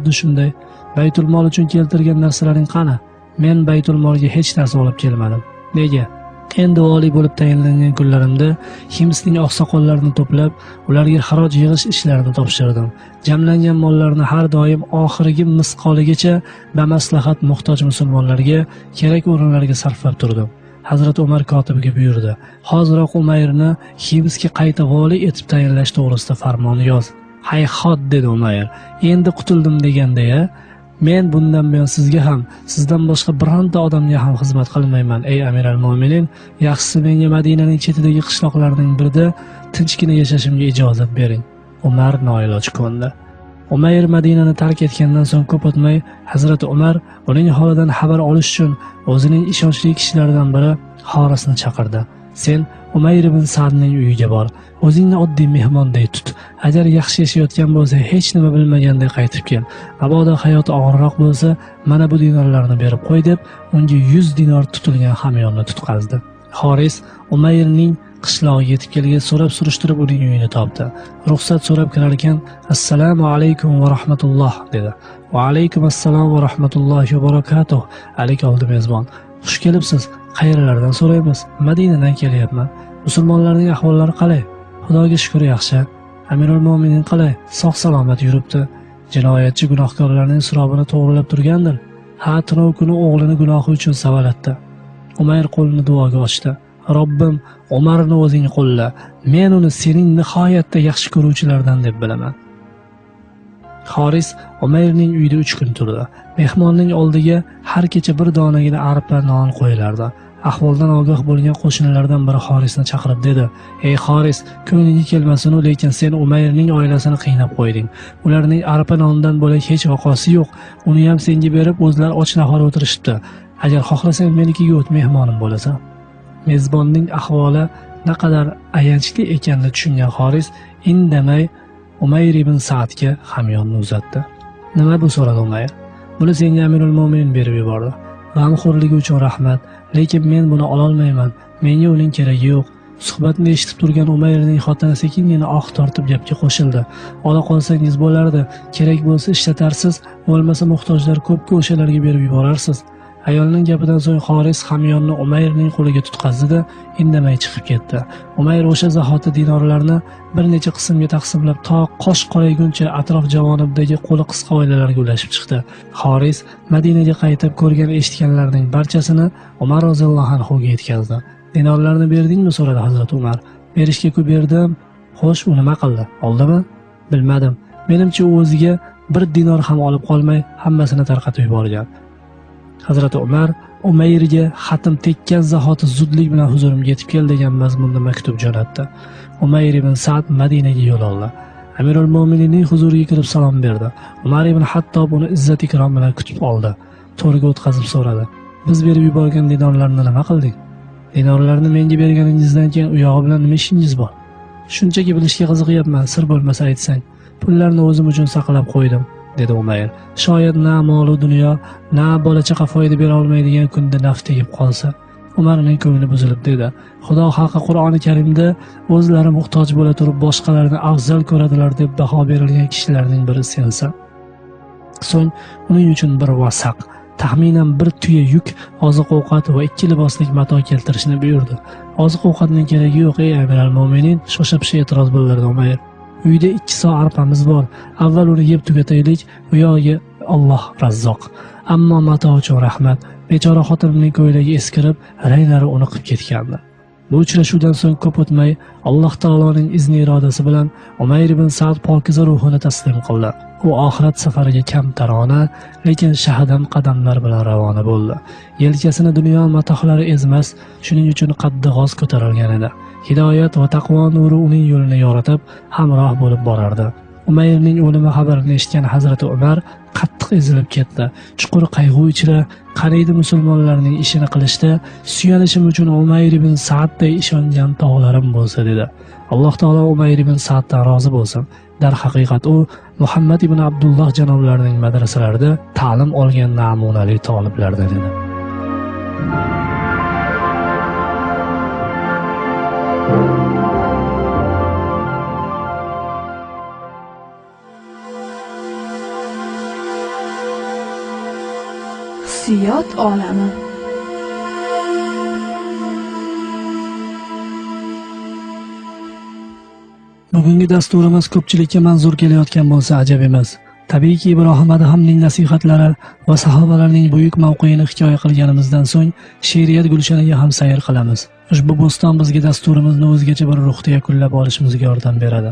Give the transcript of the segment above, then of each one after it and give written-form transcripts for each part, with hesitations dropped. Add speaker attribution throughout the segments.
Speaker 1: xuddi shunday. Baytul mol uchun keltirgan narsalaring qani? Men baytul molga hech narsa olib kelmadim. Nega? Endi valiy bo'lib tayinlangan kunlarimda Himsning oqsoqollarini to'plab, ularga xaroj yig'ish ishlarini topshirdim. Jamlangan mollarni har doim oxirgi misqoligacha bamaslahat muhtoj musulmonlarga kerak o'rinlarga sarflab turdim. Hazrat Umar kotibiga buyurdi: "Hoziroq Umayrni Himsga qayta valiy etib tayinlash to'g'risida farmon yoz." "Hayhot", dedi Umayr. "Endi qutuldim deganda-ya. Men bundan buyon sizga ham, sizdan boshqa bironta odamga ham xizmat qilmayman, ey Amiral Mo'minin. Yaxshisi menga Madinaning chetidagi qishloqlarning birida tinchgina yashashimga ijozat bering." Umar noiloj ko'ndi. Umayr Madinani tark etgandan so'ng ko'p o'tmay Hazrat Umar uning holidan xabar olish uchun o'zining ishonchli kishilaridan biri Xorisni chaqirdi. "Sen Umayr ibn Sa'dning uyiga bor. O'zingni oddiy mehmonday tut. Agar yaxshi yashayotgan bo'lsa, hech nima bilmaganday qaytib kel. Mabodo hayoti og'irroq bo'lsa, mana bu dinorlarni berib qo'y", deb unga 100 dinor tutilgan hamyonni tutqazdi. Xoris Umayrning qishlog'iga yetib kelgach, so'rab surishtirib uning uyini topdi. Ruxsat so'rab kirar ekan, "Assalomu alaykum va rahmatulloh", dedi. "Va alaykum assalom va rahmatullohi va barakatuh", alik oldi mezbon. "Xush kelibsiz. Qayerlardan so'raymiz?" "Madinadan kelyapman. Musulmonlarning ahvollari qalay?" "Xudoga shukr, yaxshi. Amirul Mo'minin qalay? Sog' salomat yuribdi. Jinoyatchi gunohkorlarning surobini to'g'rilab turgandir. Ha, tunov kuni o'g'lini gunohi uchun savalatdi." Umayr qo'lini duoga ochdi. "Robbim, Umarni o'zing qo'lla. Men uni sening nihoyatda yaxshi ko'ruvchilardan deb bilaman." Xoris Umayrning uyida 3 kun turdi. Mehmonning oldiga har kecha bir donagina arpa non qo'yilardi. Ahvoldan ogoh bo'lgan qo'shnilardan biri Xorisni chaqirib dedi: "Ey Xoris, ko'ngliga kelmasin-u, lekin sen Umayrning oilasini qiynab qo'yding. Ularning arpa nondan bo'lak hech vaqosi yo'q. Uni ham senga berib, o'zlari och nahor o'tirishibdi. Agar xohlasang menikiga o't, mehmonim bo'lasan." Mezbonning ahvoli naqadar ayanchli ekanini tushungan Xoris indamay Umayr ibn Sa'dga hamyonni uzatdi. "Nima bu?" so'radi Umayr. "Buni senga Amirul Mo'minin berib yubordi. G'amxo'rligi uchun rahmat, lekin men buni ololmayman. Menga uning keragi yo'q." Suhbatni eshitib turgan Umayrning xotini sekingina oq tortib gapga qo'shildi. "Ola qolsangiz bo'lardi. Kerak bo'lsa ishlatarsiz, bo'lmasa muhtojlar ko'pga o'shalarga berib yuborarsiz." Ayolning gapidan so'ng Xoris hamyonni Umayrning qo'liga tutqazdi-da, indamay chiqib ketdi. Umayr o'sha zahoti dinorlarni bir necha qismga taqsimlab, to qosh qorayguncha atrof javonibdagi qo'li qisqa oilalarga ulashib chiqdi. Xoris Madinaga qaytib ko'rgan eshitganlarning barchasini Umar roziyallohu anhuga yetkazdi. "Dinorlarni berdingmi?" so'radi Hazrat Umar. "Berishga-ku berdim. Xo'sh, u nima qildi? Oldimi?" "Bilmadim. Menimcha u o'ziga bir dinor ham olib qolmay, hammasini tarqatib yuborgan." Hazrat Umar Umayrga xatm tekkan zahoti zudlik bilan huzurimga yetib kel degan mazmunda maktub jo'natdi. Umayr ibn Sa'd Madinaga yo'l oldi. Amirul Mo'mininning huzuriga kirib salom berdi. Umar ibn Hattob uni izzat ikrom bilan kutib oldi. To'rga o'tkazib so'radi: "Biz berib yuborgan dinorlarni nima qilding? Dinorlarni menga berganingizdan keyin u yog'i bilan nima ishingiz bor?" "Shunchaki bilishga qiziqyapman, sir bo'lmasa aytsang." "Pullarni o'zim uchun saqlab qo'ydim", dedi Umayr. "Shoyat na mol va dunyo, na bola-chaqa foyda bera olmaydigan kunda naf tegib qolsa." Umarning ko'ngli buzilib dedi: "Xudo haqqi Qur'oni Karimda o'zlari muhtoj bo'la turib boshqalarni afzal ko'radilar deb baho berilgan kishilarning biri sensan." So'ng uning uchun bir vasaq, taxminan bir tuya yuk oziq-ovqat va 2 liboslik mato keltirishni buyurdi. "Oziq-ovqatning keragi yo'q, ey Amiral Mo'minin", shosha-pisha e'tiroz bildirdi Umayr. "Uyda 2 so arpamiz bor. Avval uni yeb tugataylik, u yog'iga Alloh razzoq. Ammo mato uchun rahmat." Bechora xotinning ko'ylagi eskirib, ranglari uniqib ketgandi. Bu uchrashuvdan so'ng ko'p o'tmay Alloh taoloning izni irodasi bilan Umayr ibn Sa'd pokiza ruhini taslim qildi. U oxirat safariga kamtarona, lekin shahadam qadamlar bilan ravona bo'ldi. Yelkasini dunyo matohlari ezmas, shuning uchun qaddi g'oz ko'tarilgan edi. Hidoyat va taqvo nuri uning yo'lini yoritib, hamroh bo'lib borardi. Umayrning o'limi xabarini eshitgan Hazrat Umar qattiq ezilib ketdi. Chuqur qayg'u ichra, qariydi musulmonlarning ishini qilishda suyanishim uchun Umayr ibn Sa'dday ishongan tog'larim bo'lsa, dedi. Alloh taolo Umayr ibn Sa'ddan rozi bo'lsin. Darhaqiqat u Muhammad ibn Abdulloh janoblarining madrasalarida ta'lim olgan namunali taliblardan edi.
Speaker 2: hissiyot olami.
Speaker 1: Bugungi dasturimiz ko'pchilikka manzur kelayotgan bo'lsa ajab emas. Tabiiyki Ibrohim Adhamning nasihatlari va sahobalarning buyuk mavqeini hikoya qilganimizdan so'ng she'riyat gulshaniga ham sayr qilamiz. Ushbu bo'ston bizga dasturimizni o'zgacha bir ruhda yakunlab olishimizga yordam beradi.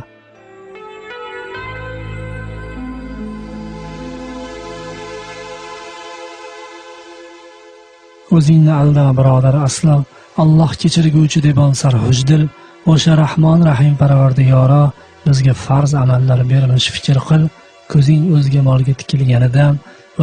Speaker 1: O'zingni aldama birodar aslo, Alloh kechirguvchi debon sarxujdil, o'sha Rahmon Rahim Parvardigoro bizga farz amallar bermish fikr qil, ko'zing o'zga molga tikilganidan,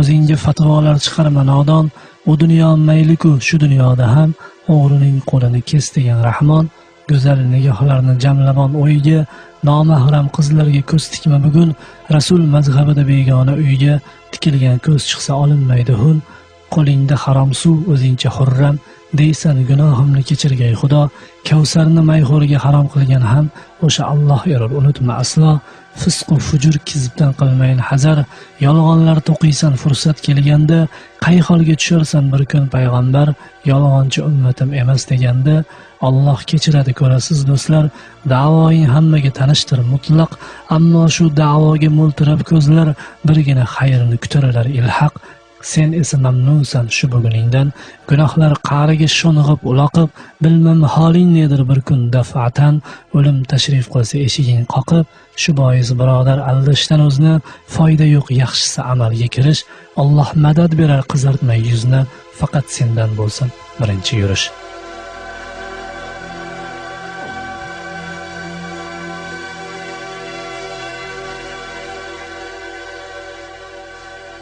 Speaker 1: o'zingga fatvolar chiqarma nodon, u dunyo mayliku shu dunyoda ham o'g'rining qo'lini kes degan Rahmon, go'zal nigohlarni jamlamon o'yiga, nomahram qizlarga ko'z tikma bugun, Rasul mazhabida begona uyga tikilgan ko'z chiqsa olinmaydi hul. Qo'lingda harom suv, o'zingcha hurram, deysan gunohimni kechirgay Xudo, Kavsarni mayxo'riga harom qilgan ham o'sha Alloh erur, unutma aslo. Fisq va fujur kizibdan qilmayin hazar, yolg'onlar to'qiysan fursat kelganda, qay holga tusharsan bir kun payg'ambar, yolg'onchi ummatim emas deganda, Alloh kechiradi ko'rasiz do'stlar, da'voing hammaga tanishtir mutlaq, ammo shu da'voga mo'ltirab ko'zlar birgina xayrni kutaralar ilhaq. Sen esa mamnunsan shu buguningdan, gunohlar qa'riga sho'ng'ib uloqib, bilmam holing nedir bir kun daf'atan, o'lim tashrif qilsa eshiging qoqib, shu bois birodar aldashdan o'zni, foyda yo'q yaxshisi amalga kirish, Alloh madad berar qizartmay yuzni, faqat sendan bo'lsin birinchi yurish.